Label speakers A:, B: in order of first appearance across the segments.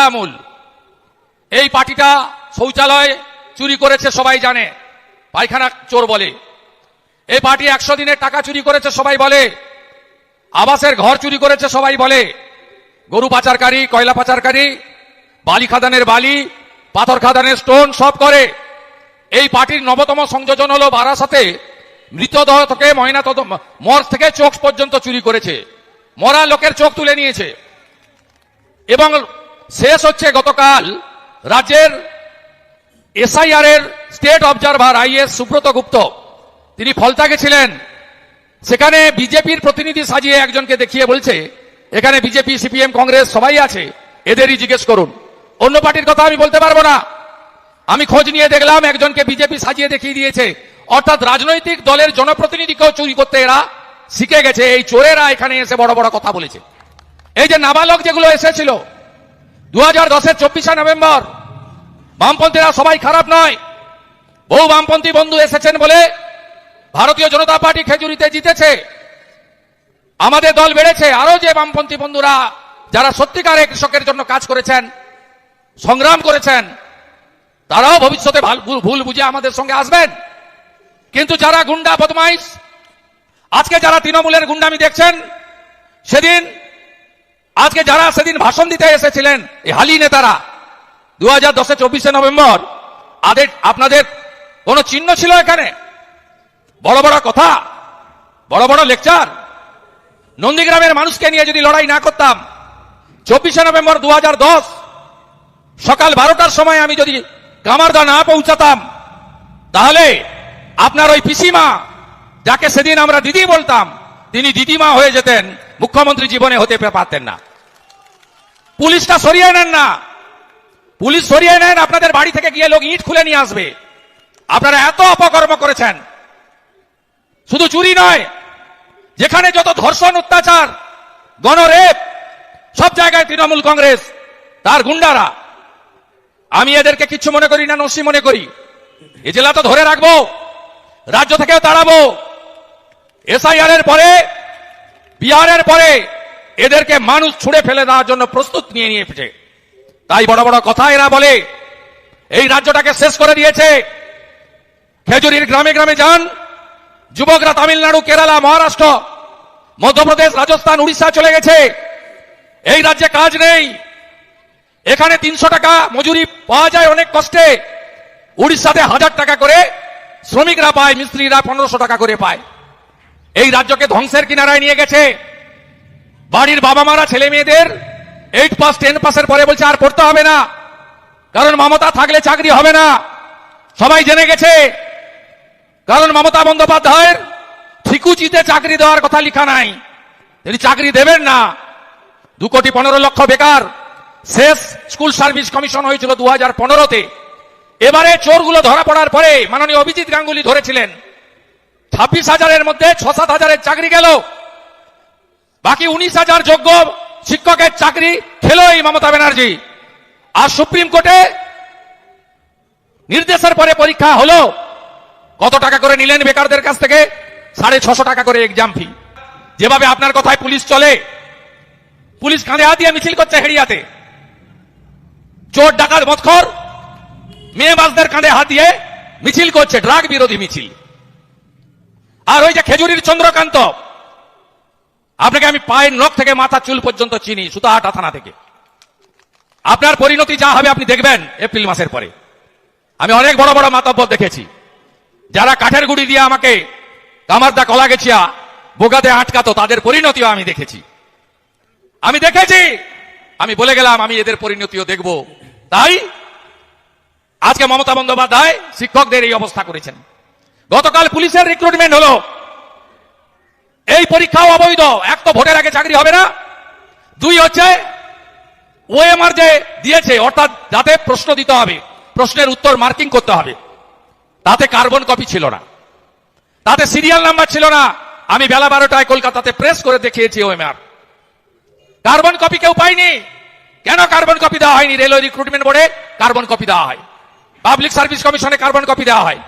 A: তৃণমূল। এই পার্টিটা শৌচালয় চুরি করেছে সবাই জানে, পায়খানা চোর বলে। এই পার্টি 100 দিনের টাকা চুরি করেছে সবাই বলে, আবাসের ঘর চুরি করেছে সবাই বলে, গরু পাচারকারী, কয়লা পাচারকারী, বালি খাদানের বালি, পাথর খাদানের স্টোন সব করে। এই পার্টির নবতম সংযোজন হলো বারাসাতে মৃতদেহ থেকে মর্গ থেকে চোখ পর্যন্ত চুরি করেছে, মরা লোকের চোখ তুলে নিয়েছে। এবং শেষ হচ্ছে গতকাল রাজ্যের এসআইআর এর স্টেট অবজারভার আইএস সুব্রত গুপ্ত, তিনি ফলতা গেছিলেন, সেখানে বিজেপির প্রতিনিধি সাজিয়ে একজনকে দেখিয়ে বলছে এখানে বিজেপি, সিপিএম, কংগ্রেস সবাই আছে, এদেরই জিজ্ঞেস করুন, অন্য পার্টির কথা আমি বলতে পারবো না। আমি খোঁজ নিয়ে দেখলাম একজনকে বিজেপি সাজিয়ে দেখিয়ে দিয়েছে। অর্থাৎ রাজনৈতিক দলের জনপ্রতিনিধিকেও চুরি করতে এরা শিখে গেছে। এই চোরেরা এখানে এসে বড় বড় কথা বলেছে। এই যে নাবালক যেগুলো এসেছিল 2010-এর 24শে নভেম্বর, বামপন্থীরা সবাই খারাপ নয়, বহু বামপন্থী বন্ধু এসেছেন বলে ভারতীয় জনতা পার্টি খেজুরিতে জিতেছে, আমাদের দল বেড়েছে। আরো যে বামপন্থী বন্ধুরা যারা সত্যিকারে কৃষকের জন্য কাজ করেছেন, সংগ্রাম করেছেন, তারাও ভবিষ্যতে ভুল বুঝে আমাদের সঙ্গে আসবেন। কিন্তু যারা গুন্ডা বদমাইশ, আজকে যারা তৃণমূলের গুন্ডামি দেখছেন, আজকে যারা সেদিন ভাষণ দিতে এসেছিলেন এই হালি নেতারা 2010-এর 24শে নভেম্বর, আপনাদের কোন চিহ্ন ছিল এখানে? বড় বড় কথা, বড় বড় লেকচার। নন্দীগ্রামের মানুষকে নিয়ে যদি লড়াই না করতাম, 24শে নভেম্বর 2010 সকাল 12টার সময় আমি যদি কামারদা না পৌঁছাতাম, তাহলে আপনার ওই পিসিমা, যাকে সেদিন আমরা দিদি বলতাম, তিনি দিদিমা হয়ে যেতেন, মুখ্যমন্ত্রী জীবনে হতে পারতেন না। পুলিশটা সরিয়ে নেন না, পুলিশ সরিয়ে নেন, আপনাদের বাড়ি থেকে গিয়ে লোক ইট খুলে নিয়ে আসবে। আপনারা এত অপকর্ম করেছেন, শুধু চুরি নয়, যেখানে যত ধর্ষণ, অত্যাচার, গণরেপ, সব জায়গায় তৃণমূল কংগ্রেস তার গুন্ডারা। আমি এদেরকে কিচ্ছু মনে করি না, নসি মনে করি। এ জেলা তো ধরে রাখবো, রাজ্য থেকেও তাড়াবো। এসআইআর এর পরে, বিহারের পরে এদেরকে মানুষ ছুড়ে ফেলে দেওয়ার জন্য প্রস্তুত নিয়ে নিয়েছে। তাই বড় বড় কথা এরা বলে, এই রাজ্যটাকে শেষ করে দিয়েছে। খেজুরির গ্রামে গ্রামে যান, যুবকরা তামিলনাড়ু, কেরালা, মহারাষ্ট্র, মধ্যপ্রদেশ, রাজস্থান, উড়িষ্যা চলে গেছে। এই রাজ্যে কাজ নেই। এখানে 300 টাকা মজুরি পাওয়া যায় অনেক কষ্টে, উড়িষ্যাতে 1000 টাকা করে শ্রমিকরা পায়, মিস্ত্রিরা 1500 টাকা করে পায়। এই রাজ্যকে ধ্বংসের কিনারায় নিয়ে গেছে। বাড়ির বাবা মারা ছেলে মেয়েদের 8 পাস 10 পাসের পরে বলছে আর পড়তে হবে না, কারণ মমতা থাকলে চাকরি হবে না। সবাই জেনে গেছে, কারণ মমতা বন্দ্যোপাধ্যায়ের ঠিকুচিতে চাকরি দেওয়ার কথা লেখা নাই, তিনি চাকরি দেবেন না। 2,15,00,000 বেকার। শেষ স্কুল সার্ভিস কমিশন হয়েছিল 2015-তে। এবারে চোরগুলো ধরা পড়ার পরে মাননীয় অভিজিৎ গাঙ্গুলি ধরেছিলেন, 26,000-এর মধ্যে 6-7,000-এর চাকরি গেল, বাকি 19,000 যোগ্য শিক্ষকের চাকরি খেলো এই মমতা ব্যানার্জি। আর সুপ্রিম কোর্টে নির্দেশের পরে পরীক্ষা হলো, কত টাকা করে নিলেন বেকারদের কাছ থেকে? 650 টাকা করে এক্সাম ফি। যেভাবে আপনার কথায় পুলিশ চলে, পুলিশ কাঁধে হাত দিয়ে মিছিল করছে হেড়িয়াতে, চোর ডাকাত মদখোর মেয়েবাসদের কাঁধে হাত দিয়ে মিছিল করছে, ড্রাগ বিরোধী মিছিল। আর ওই যে খেজুরির চন্দ্রকান্ত, আপনাকে আমি পায়ের নখ থেকে মাথা চুল পর্যন্ত চিনি, সুতাহাটা থানা থেকে। আপনার পরিণতি যা হবে আপনি দেখবেন এপ্রিল মাসের পরে। আমি অনেক বড় বড় মাতব্বর দেখেছি, যারা কাঠের গুড়ি দিয়ে আমাকে কামারদা, কলাগেছিয়া, বোগাতে আটকাতো, তাদের পরিণতিও আমি দেখেছি। আমি বলে গেলাম আমি এদের পরিণতিও দেখব। তাই আজকে মমতা বন্দ্যোপাধ্যায় শিক্ষকদের এই অবস্থা করেছেন। গতকাল পুলিশের রিক্রুটমেন্ট হলো, এই পরীক্ষাও অবৈধ। এক তো ভোটের আগে চাকরি হবে না, 2 হচ্ছে ওএমআর যে দিয়েছে, অর্থাৎ যাতে প্রশ্ন দিতে হবে, প্রশ্নের উত্তর মার্কিং করতে হবে, তাতে কার্বন কপি ছিল না, তাতে সিরিয়াল নাম্বার ছিল না। আমি বেলা 12টায় কলকাতাতে প্রেস করে দেখিয়েছি ওএমআর, কার্বন কপি কেউ পায়নি। কেন কার্বন কপি দেওয়া হয়নি? রেলওয়ে রিক্রুটমেন্ট বোর্ডে কার্বন কপি দেওয়া হয়, পাবলিক সার্ভিস কমিশনে কার্বন কপি দেওয়া হয়,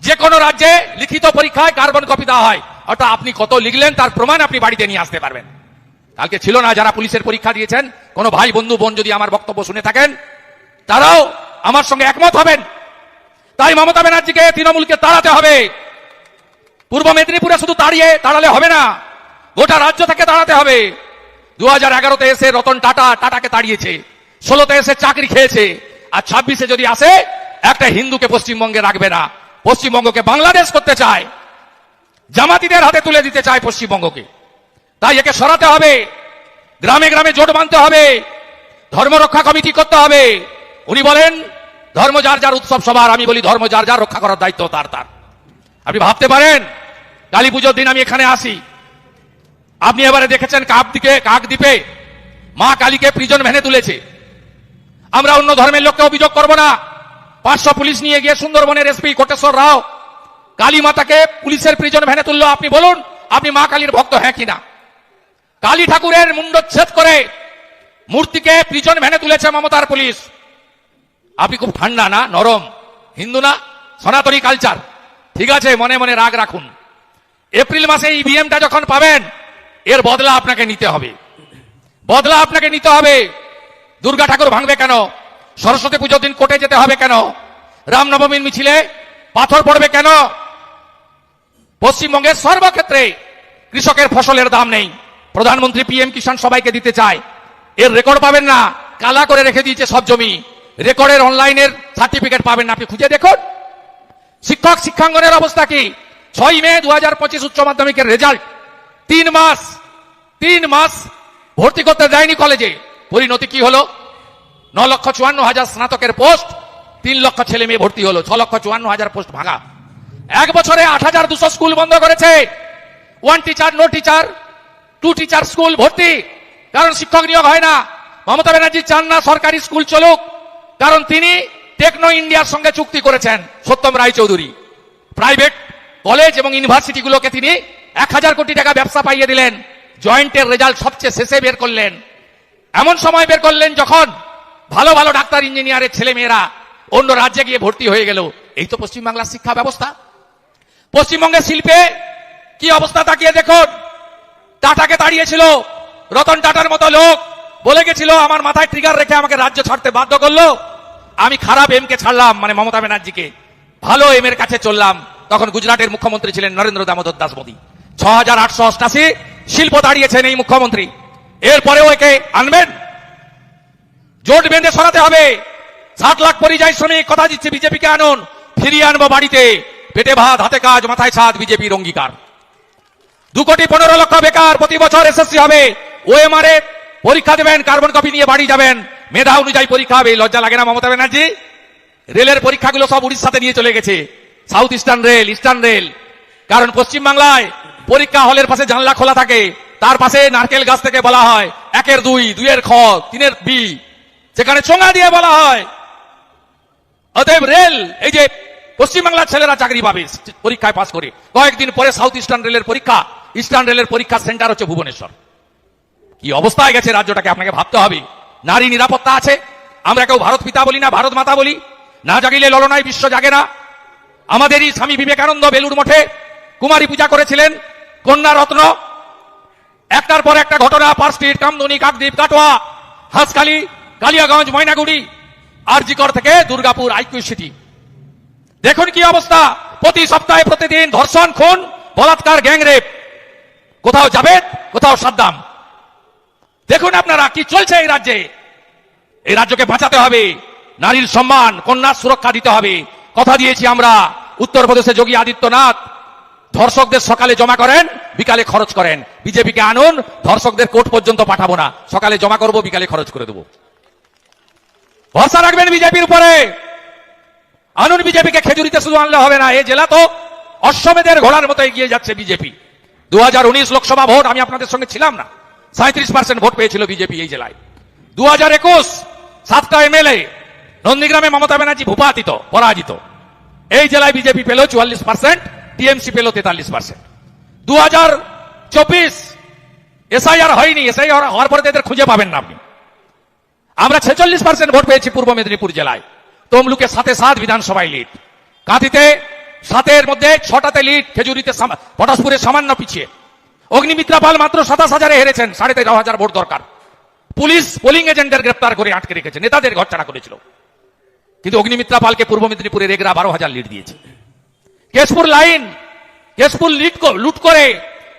A: যে কোনো রাজ্যে লিখিত পরীক্ষায় কার্বন কপি দেওয়া হয়। অর্থাৎ আপনি কত লিখলেন তার প্রমাণ আপনি বাড়িতে নিয়ে আসতে পারবেন। কালকে ছিল না যারা পুলিশের পরীক্ষা দিয়েছেন, কোন ভাই বন্ধু বোন যদি আমার বক্তব্য শুনে থাকেন তারাও আমার সঙ্গে একমত হবেন। তাই মমতা ব্যানার্জিকে, তৃণমূলকে তাড়াতে হবে। পূর্ব মেদিনীপুরে শুধু তাড়ালে হবে না, গোটা রাজ্য থেকে তাড়াতে হবে। 2011-তে এসে রতন টাটাকে তাড়িয়েছে, 16-তে এসে চাকরি খেয়েছে, আর 26-এ যদি আসে একটা হিন্দুকে পশ্চিমবঙ্গে রাখবে না। পশ্চিমবঙ্গকে বাংলাদেশ করতে চায়, জামাতিদের হাতে তুলে দিতে চায় পশ্চিমবঙ্গকে। তাই একে সরাতে হবে, গ্রামে গ্রামে জোট বাঁধতে হবে, ধর্ম রক্ষা কমিটি করতে হবে। উনি বলেন ধর্ম যার যার উৎসব সবার, আমি বলি ধর্ম যার যার রক্ষা করার দায়িত্ব তার তার। আপনি ভাবতে পারেন কালী পুজোর দিন আমি এখানে আসি, আপনি এবারে দেখেছেন কাকদ্বীপে মা কালীকে প্রিজন ভ্যানে তুলেছে। আমরা অন্য ধর্মের লোককে অভিযোগ করব না। 500 পুলিশ নিয়ে গিয়ে সুন্দরবনের এসপি কোটেশ্বর রাও কালী মাতাকে পুলিশের প্রিজন ভ্যানে তুললো। আপনি বলুন আপনি মা কালীর ভক্ত হ্যাঁ কিনা? কালী ঠাকুরের মুন্ডচ্ছেদ করে মূর্তিকে প্রিজন ভ্যানে তুলেছে মমতার পুলিশ। আপনি খুব ঠান্ডা না, নরম, হিন্দু না, সনাতনী কালচার, ঠিক আছে, মনে মনে রাগ রাখুন। এপ্রিল মাসে ইভিএমটা যখন পাবেন এর বদলা আপনাকে নিতে হবে, বদলা আপনাকে নিতে হবে। দুর্গা ঠাকুর ভাঙবে কেন? সরস্বতী পুজোর দিন কোর্টে যেতে হবে কেন? রামনবমীর মিছিলে পাথর পড়বে কেন? পশ্চিমবঙ্গের সর্বক্ষেত্রে কৃষকের ফসলের দাম নেই। প্রধানমন্ত্রী পিএম কিষাণ সবাইকে দিতে চায়, এর রেকর্ড পাবেন না, কালা করে রেখে দিয়েছে সব জমি। রেকর্ডের অনলাইনের সার্টিফিকেট পাবেন না, আপনি খুঁজে দেখুন। শিক্ষক শিক্ষাঙ্গনের অবস্থা কি? 6 মে 2025 উচ্চ মাধ্যমিকের রেজাল্ট, 3 মাস ভর্তি করতে দেয়নি কলেজে। পরিণতি কি হলো? 9,54,000 স্নাতকের পোস্ট, 3 লক্ষ ছেলে মেয়ে ভর্তি হলো, 6,54,000 পোস্ট ভাঙা। 1 বছরে 8,200 স্কুল বন্ধ করেছে। 1 teacher no teacher, 2 teacher school ভর্তি, কারণ শিক্ষক নিয়োগ হয় না। মমতা ব্যানার্জি চান না সরকারি স্কুল চলুক, কারণ তিনি টেকনো ইন্ডিয়ার সঙ্গে চুক্তি করেছেন সত্যম রায়চৌধুরী। প্রাইভেট কলেজ এবং ইউনিভার্সিটিগুলোকে তিনি 1,000 কোটি টাকা ব্যবসা পাইয়ে দিলেন। জয়েন্টের রেজাল্ট সবচেয়ে শেষে বের করলেন, এমন সময় বের করলেন যখন ভালো ভালো ডাক্তার ইঞ্জিনিয়ারের ছেলে মেয়েরা অন্য রাজ্যে গিয়ে ভর্তি হয়ে গেল। এই তো পশ্চিমবাংলার শিক্ষা ব্যবস্থা। পশ্চিমবঙ্গের শিল্পে কি অবস্থা তাকিয়ে দেখুন। টাটাকে তাড়িয়েছিল, রতন টাটার মতো লোক বলে গেছিল আমার মাথায় ট্রিগার রেখে আমাকে রাজ্য ছাড়তে বাধ্য করলো। আমি খারাপ এমকে ছাড়লাম, মানে মমতা ব্যানার্জিকে, ভালো এম এর কাছে চললাম। তখন গুজরাটের মুখ্যমন্ত্রী ছিলেন নরেন্দ্র দামোদর দাস মোদী। 6,888 শিল্প দাঁড়িয়েছেন এই মুখ্যমন্ত্রী। এরপরেও একে আনবেন? জোট বেঁধে সরাতে হবে। 60 লাখ পরিযায়ী শ্রমিক কথা দিচ্ছে বিজেপিকে আনুন, ফিরিয়ে আনবো বাড়িতে। পেটে ভাত হাতে কাজ মাথায় ছাদ, বিজেপির অঙ্গীকার। 2,15,00,000 বেকার, প্রতি বছর এসএসসি হবে, ওএমআর এ পরীক্ষা দেবেন, কার্বন কপি নিয়ে বাড়ি যাবেন, মেধা অনুযায়ী পরীক্ষা হবে। লজ্জা লাগে না মমতা ব্যানার্জি? রেলের পরীক্ষাগুলো সব উড়িষ্যাতে নিয়ে চলে গেছে, সাউথ ইস্টার্ন রেল। কারণ পশ্চিমবাংলায় পরীক্ষা হলের পাশে জানলা খোলা থাকে, তার পাশে নারকেল গাছ থেকে বলা হয় 1-এর 2, 2-এর খ, 3-এর বি, সেখানে চোঙা দিয়ে বলা হয়। অতএব রেল, এই যে পশ্চিমবাংলার ছেলেরা চাকরি পাবে পরীক্ষায় পাস করে। কয়েকদিন পরে সাউথ ইস্টার্ন রেলের পরীক্ষা, ইস্টার্ন রেলের পরীক্ষার সেন্টার হচ্ছে ভুবনেশ্বর। কি অবস্থায় গেছে রাজ্যটাকে আপনাকে ভাবতে হবে। নারী নিরাপত্তা আছে, আমরা কেউ ভারত পিতা বলি না, ভারত মাতা বলি না। জাগিলে ললনায় বিশ্ব জাগে না। আমাদেরই স্বামী বিবেকানন্দ বেলুড় মঠে কুমারী পূজা করেছিলেন, কন্যা রত্ন। একটার পর একটা ঘটনা, পার্ক স্ট্রিট, কামদুনি, কাকদ্বীপ, কাটোয়া, হাঁসখালি, কালিয়াগঞ্জ, ময়নাগুড়ি, আরজিকর থেকে দুর্গাপুর, আইকিউ সিটি। দেখুন কি অবস্থা। প্রতি সপ্তাহে প্রতিদিন ধর্ষণ, খুন, বলাৎকার, গ্যাংরেপ। কোথাও জাবেদ, কোথাও সাদ্দাম। দেখুন আপনারা কি চলছে এই রাজ্যে। এই রাজ্যকে বাঁচাতে হবে, নারীর সম্মান, কন্যার সুরক্ষা দিতে হবে। কথা দিয়েছি আমরা, উত্তরপ্রদেশে যোগী আদিত্যনাথ ধর্ষকদের সকালে জমা করেন, বিকালে খরচ করেন। বিজেপিকে আনুন, ধর্ষকদের কোর্ট পর্যন্ত পাঠাবো না, সকালে জমা করব, বিকালে খরচ করে দেবো। ভরসা রাখবেন বিজেপির উপরে। আনুন বিজেপিকে। খেজুরিতে শুধু আনলে হবে না, এই জেলা তো অশ্বমেধের ঘোড়ার মতো এগিয়ে যাচ্ছে বিজেপি। 2019 লোকসভা ভোট আমি আপনাদের সঙ্গে ছিলাম না, 37% ভোট পেয়েছিল বিজেপি এই জেলায়। 2021 7টা এমএলএ, নন্দীগ্রামে মমতা ব্যানার্জি ভূপাতিত, পরাজিত। এই জেলায় বিজেপি পেল 44%, টিএমসি পেল 43%। 2024 এসআইআর হয়নি, এসআইআর হওয়ার পরে এদের খুঁজে পাবেন না আপনি। আমরা 46% ভোট পেয়েছি পূর্ব মেদিনীপুর জেলায়। তমলুকে 7-7 বিধানসভায় লিড, কাঁথিতে 7-এর মধ্যে 6টাতে লিড, খেজুরিতে, পটাশপুরে সামান্য পিছিয়ে। অগ্নিমিত্রা পাল মাত্র 27,000-এ হেরেছেন, 13,500 ভোট দরকার। পুলিশ পোলিং এজেন্টদের গ্রেপ্তার করে আটকে রেখেছে, নেতাদের ঘরছাড়া করেছিল। কিন্তু অগ্নিমিত্রা পালকে পূর্ব মেদিনীপুরের এগরা 12,000 লিড দিয়েছে। কেশপুর লাইন, কেশপুর লুট করে,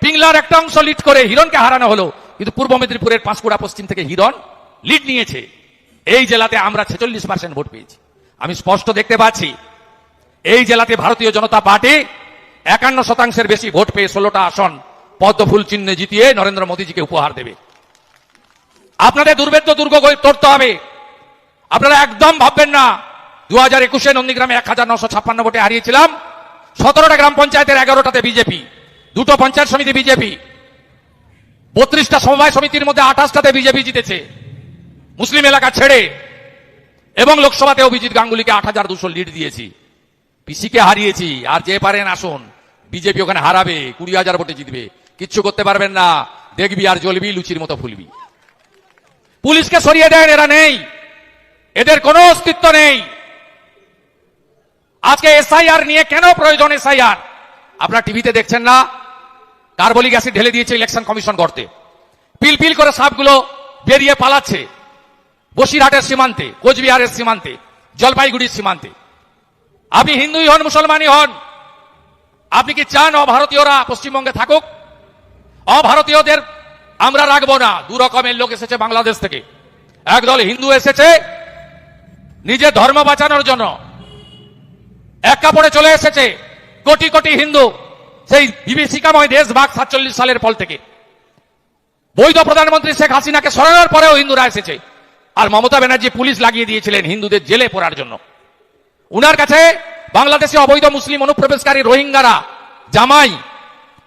A: পিংলার একটা অংশ লিড করে হিরণকে হারানো হলো, কিন্তু পূর্ব মেদিনীপুরের পাঁশকুড়া পশ্চিম থেকে হিরণ লিড নিয়েছে। এই জেলাতে আমরা 46% ভোট পেয়েছি। আমি স্পষ্ট দেখতে পাচ্ছি এই জেলাতে ভারতীয় জনতা পার্টি 51% বেশি ভোট পেয়ে 16টা আসন পদ্মফুল চিহ্নে জিতিয়ে নরেন্দ্র মোদীজিকে উপহার দেবে। আপনাদের দুর্ভেদ্য দুর্গ তড়তে হবে। আপনারা একদম ভাববেন না 2021-এ নন্দীগ্রামে 1956 ভোটে হারিয়েছিলাম। 17টা গ্রাম পঞ্চায়েতের 11টাতে বিজেপি, 2টো পঞ্চায়েত সমিতি বিজেপি, 32টা সমবায় সমিতির মধ্যে 28টাতে বিজেপি জিতেছে মুসলিম এলাকা ছেড়ে, এবং লোকসভাতে অভিজিৎ গাঙ্গুলিকে 8,200 লিড দিয়েছি। পিসিকে হারিয়েছি। আর যে পারেন আসুন, বিজেপি ওখানে হারাবে, 20,000 ভোটে জিতবে, কিচ্ছু করতে পারবেন না। দেখবি আর জ্বলবি, লুচির মতো ফুলবি। পুলিশকে সরিয়ে দেন, এরা নেই, এদের কোনো অস্তিত্ব নেই। আজকে এসআইআর নিয়ে কেন প্রয়োজন? এসআইআর আপনারা টিভিতে দেখছেন না? কার্বলিক অ্যাসিড ঢেলে দিয়েছে ইলেকশন কমিশন করতে। পিল পিল করে সাপগুলো বেরিয়ে পালাচ্ছে বসিরহাটের সীমান্তে, কোচবিহারের সীমান্তে, জলপাইগুড়ির সীমান্তে। আপনি হিন্দুই হন, মুসলমানই হন, আপনি কি চান অভারতীয়রা পশ্চিমবঙ্গে থাকুক? অভারতীয়দের আমরা রাখবো না। দু রকমের লোক এসেছে বাংলাদেশ থেকে। একদল হিন্দু এসেছে নিজের ধর্ম বাঁচানোর জন্য, এক কাপড়ে চলে এসেছে কোটি কোটি হিন্দু সেই বিভীষিকাময় দেশ ভাগ 47 সালের ফল থেকে। বৈধ প্রধানমন্ত্রী শেখ হাসিনাকে সরানোর পরেও হিন্দুরা এসেছে। আর মমতা ব্যানার্জি পুলিশ লাগিয়ে দিয়েছিলেন হিন্দুদের জেলে পড়ার জন্য। উনার কাছে বাংলাদেশে অবৈধ মুসলিম অনুপ্রবেশকারী রোহিঙ্গারা জামাই,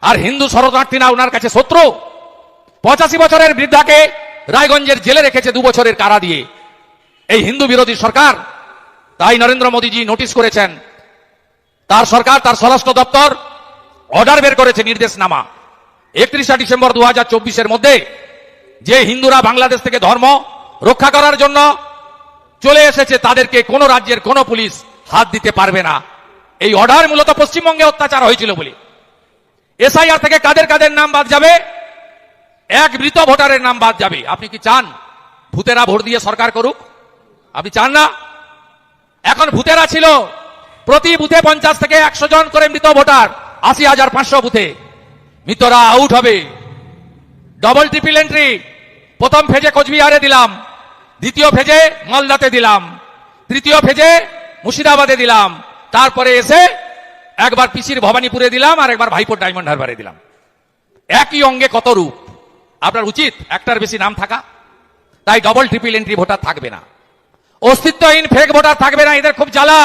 A: আর হিন্দু শরণার্থীরা উনার কাছে শত্রু। 85 বছরের বৃদ্ধাকে রায়গঞ্জের জেলে রেখেছে 2 বছরের কারা দিয়ে এই হিন্দু বিরোধী সরকার। তাই নরেন্দ্র মোদীজি নোটিশ করেছেন, তার সরকার, তার স্বরাষ্ট্র দপ্তর অর্ডার বের করেছে, নির্দেশনামা 31 ডিসেম্বর 2024-এর মধ্যে যে হিন্দুরা বাংলাদেশ থেকে ধর্ম রক্ষা করার জন্য চলে এসেছে তাদেরকে কোন রাজ্যের কোন পুলিশ হাত দিতে পারবে না। এই অর্ডার মূলত পশ্চিমবঙ্গে অত্যাচার হয়েছিল বলে। এসআইআর থেকে কাদের কাদের নাম বাদ যাবে? এক মৃত ভোটারের নাম বাদ যাবে। আপনি কি চান ভূতেরা ভোট দিয়ে সরকার করুক? আপনি চান না? এখন ভূতেরা ছিল প্রতি বুথে 50 থেকে 100 জন করে মৃত ভোটার, 80,500 বুথে মৃতরা আউট হবে। ডবল ট্রিপল এন্ট্রি, প্রথম ফেজে কোচবিহারে দিলাম, দ্বিতীয় ফেজে মালদাতে দিলাম, তৃতীয় ফেজে মুর্শিদাবাদে দিলাম, তারপরে এসে একবার পিসির ভবানীপুরে দিলাম, আর একবার ভাইপোর ডায়মন্ড হারবারে দিলাম। একই অঙ্গে কত রূপ। আপনার উচিত একটার বেশি নাম থাকা। তাই ডবল ট্রিপল এন্ট্রি ভোটার থাকবে না, অস্তিত্বহীন ফেক ভোটার থাকবে না। এদের খুব জ্বালা।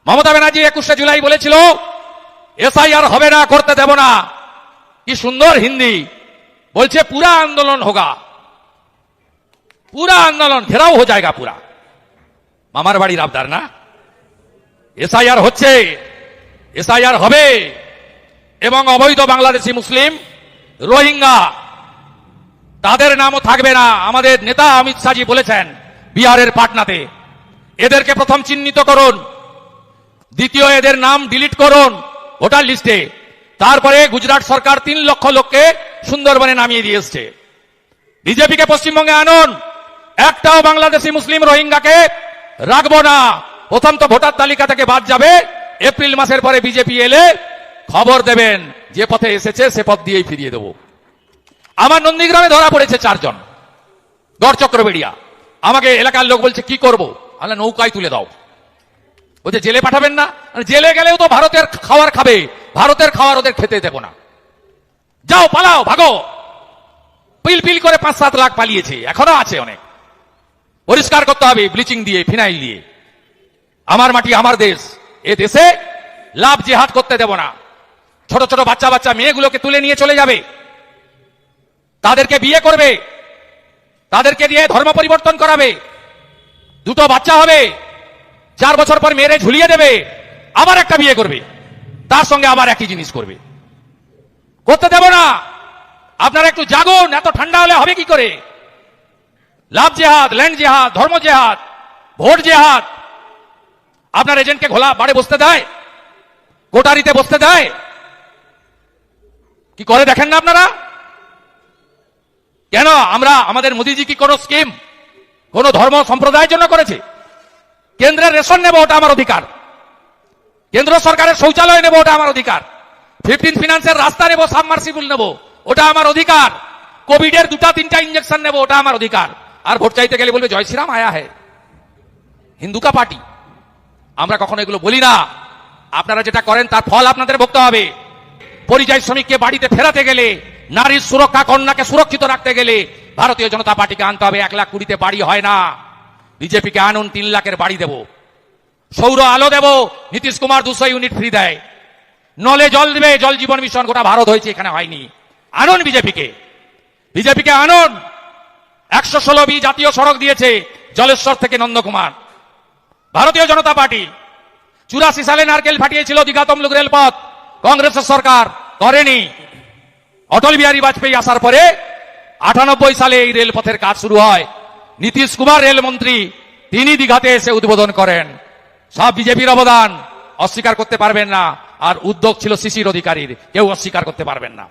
A: মমতা ব্যানার্জি 21শে জুলাই বলেছিল এসআইআর হবে না, করতে দেব না। কি সুন্দর হিন্দি বলছে, পুরা আন্দোলন হোগা, পুরা আন্দোলন ঘেরাও হো জায়গা পুরা। মামার বাড়ির আবদার না? এসআইআর হচ্ছে, এসআইআর হবে, এবং অবৈধ বাংলাদেশি মুসলিম রোহিঙ্গা তাদের নামও থাকবে না। আমাদের নেতা অমিত শাহজি বলেছেন বিহারের পাটনাতে, এদেরকে প্রথম চিহ্নিত করুন, দ্বিতীয় এদের নাম ডিলিট করুন ভোটার লিস্টে। তারপরে গুজরাট সরকার 3 লক্ষ লোককে সুন্দরবনে নামিয়ে দিয়ে এসছে। বিজেপিকে পশ্চিমবঙ্গে আনুন, একটাও বাংলাদেশি মুসলিম রোহিঙ্গাকে রাখবো না। প্রথম তো ভোটার তালিকা থেকে বাদ যাবে, এপ্রিল মাসের পরে বিজেপি এলে খবর দেবেন, যে পথে এসেছে সে পথ দিয়েই ফিরিয়ে দেব। আমার নন্দীগ্রামে ধরা পড়েছে 4 জন গড়চক্রবেড়িয়া। আমাকে এলাকার লোক বলছে কি করব? আমরা নৌকায় তুলে দাও। বলছে জেলে পাঠাবেন না? জেলে গেলেও তো ভারতের খাবার খাবে, ভারতের খাবার ওদের খেতে দেব না। যাও, পালাও, ভাগো। পিল পিল করে 5-7 লাখ পালিয়েছে, এখনো আছে অনেক। পরিষ্কার করতে হবে ব্লিচিং দিয়ে, ফিনাইল দিয়ে। আমার মাটি আমার দেশ, এ দেশে লাভ জেহাদ করতে দেব না। ছোট ছোট বাচ্চা বাচ্চা মেয়েগুলোকে তুলে নিয়ে চলে যাবে, তাদেরকে বিয়ে করবে, তাদেরকে দিয়ে ধর্ম পরিবর্তন করাবে, 2টো বাচ্চা হবে, 4 বছর পর মেয়েরে ঝুলিয়ে দেবে, আবার একটা বিয়ে করবে, তার সঙ্গে আবার একই জিনিস করবে। করতে দেব না। আপনারা একটু জাগুন। এত ঠান্ডা হলে হবে কি করে? লাভ জেহাদ, ল্যান্ড জেহাদ, ধর্ম জেহাদ, ভোট জেহাদ। আপনার এজেন্টকে ঘোলা বাড়ে বসতে দেয়? কোটারিতে বসতে দেয়? কি করে দেখেন না আপনারা? কেন আমরা আমাদের মোদীজি কি কোন স্কিম কোন ধর্ম সম্প্রদায়ের জন্য করেছে? কেন্দ্রের রেশন নেব, ওটা আমার অধিকার। কেন্দ্র সরকারের শৌচালয় নেব, ওটা আমার অধিকার। 15 ফিনান্সের রাস্তা নেব, সাবমার্সিবল নেব, ওটা আমার অধিকার। কোভিডের 2-3টা ইঞ্জেকশন নেব, ওটা আমার অধিকার। আর ভোট চাইতে গেলে বলবে জয় শ্রীরাম আয়া হে, হিন্দু কা পার্টি। আমরা কখনো এগুলো বলি না। আপনারা যেটা করেন তার ফল আপনাদের ভোগতে হবে। পরিযায়ী শ্রমিককে বাড়িতে ফেরাতে গেলে, নারীর সুরক্ষা, কন্যাকে সুরক্ষিত রাখতে গেলে ভারতীয় জনতা পার্টিকে আনতে হবে। 1,20,000 বাড়ি হয় না, বিজেপিকে আনুন, 3 লাখের বাড়ি দেব। সৌর আলো দেব, নীতিশ কুমার 200 ইউনিট ফ্রি দেয়। নলে জল দেবে, জল জীবন মিশন গোটা ভারত হয়েছে, এখানে হয়নি। আনুন বিজেপিকে, বিজেপিকে আনুন। 116 বি জাতীয় সড়ক দিয়েছে জলেশ্বর থেকে নন্দকুমার ভারতীয় জনতা পার্টি। 84 সালে নারকেল ফাটিয়েছিল দীঘা তমলুক রেলপথ, কংগ্রেসের সরকার করেনি। অটল বিহারী বাজপেয়ী আসার পরে 98 সালে এই রেলপথের কাজ শুরু হয়। নীতিশ কুমার রেলমন্ত্রী, তিনি দীঘাতে এসে উদ্বোধন করেন। সব বিজেপির অবদান, অস্বীকার করতে পারবেন না। আর উদ্যোগ ছিল শিশির অধিকারীর, কেউ অস্বীকার করতে পারবেন না।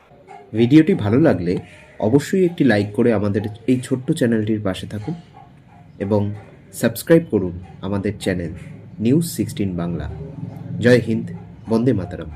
B: ভিডিওটি ভালো লাগলে অবশ্যই একটি লাইক করে আমাদের এই ছোট্ট চ্যানেলটির পাশে থাকুন এবং সাবস্ক্রাইব করুন আমাদের চ্যানেল নিউজ 16 বাংলা। জয় হিন্দ, বন্দে মাতরম।